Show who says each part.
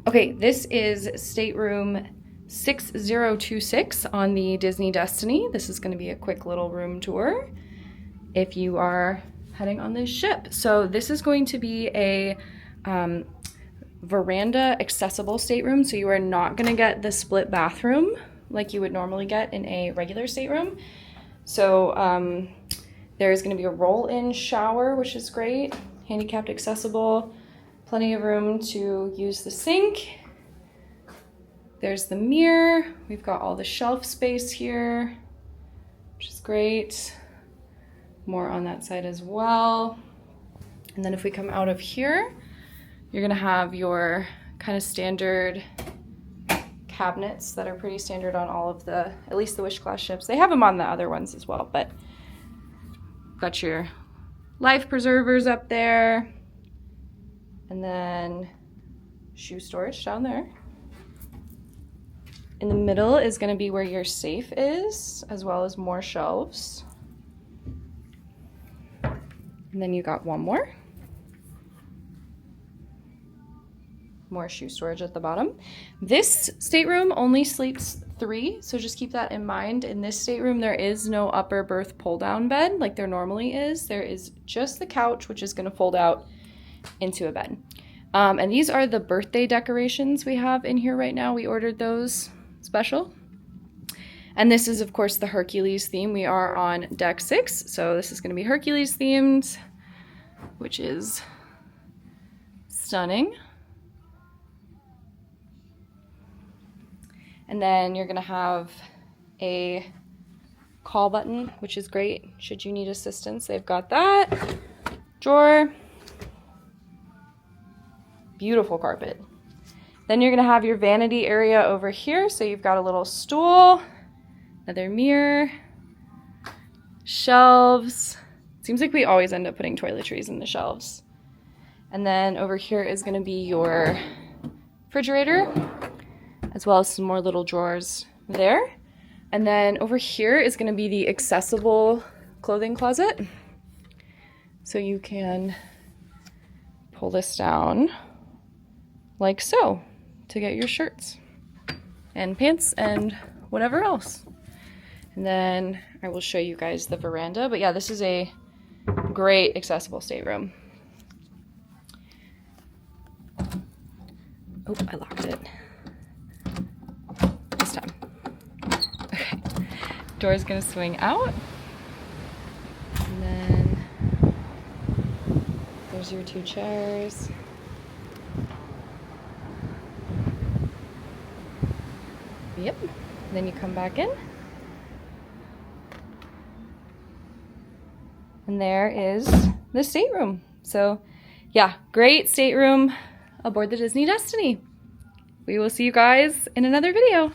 Speaker 1: Okay, this is Stateroom 6026 on the Disney Destiny. This is going to be a quick little room tour if you are heading on this ship. So this is going to be a veranda accessible stateroom, so you are not going to get the split bathroom like you would normally get in a regular stateroom. So there's going to be a roll-in shower, which is great, handicapped accessible, plenty of room to use the sink. There's the mirror. We've got all the shelf space here, which is great. More on that side as well. And then if we come out of here, you're gonna have your kind of standard cabinets that are pretty standard on all of the, at least the Wish class ships. They have them on the other ones as well, but got your life preservers up there. And then shoe storage down there. In the middle is going to be where your safe is, as well as more shelves. And then you got one more. More shoe storage at the bottom. This stateroom only sleeps 3, so just keep that in mind. In this stateroom, there is no upper berth pull-down bed like there normally is. There is just the couch, which is going to fold out into a bed. And these are the birthday decorations we have in here right now. We ordered those special. And this is, of course, the Hercules theme. We are on deck 6, so this is going to be Hercules themed, which is stunning. And then you're going to have a call button, which is great. Should you need assistance, they've got that. Drawer. Beautiful carpet. Then you're gonna have your vanity area over here. So you've got a little stool, another mirror, shelves. Seems like we always end up putting toiletries in the shelves. And then over here is gonna be your refrigerator, as well as some more little drawers there. And then over here is gonna be the accessible clothing closet. So you can pull this down like so to get your shirts and pants and whatever else. And then I will show you guys the veranda. But yeah, this is a great accessible stateroom. Oh, I locked it. This time. Okay. Door's gonna swing out. And then there's your 2 chairs. Yep, then you come back in. And there is the stateroom. So yeah, great stateroom aboard the Disney Destiny. We will see you guys in another video.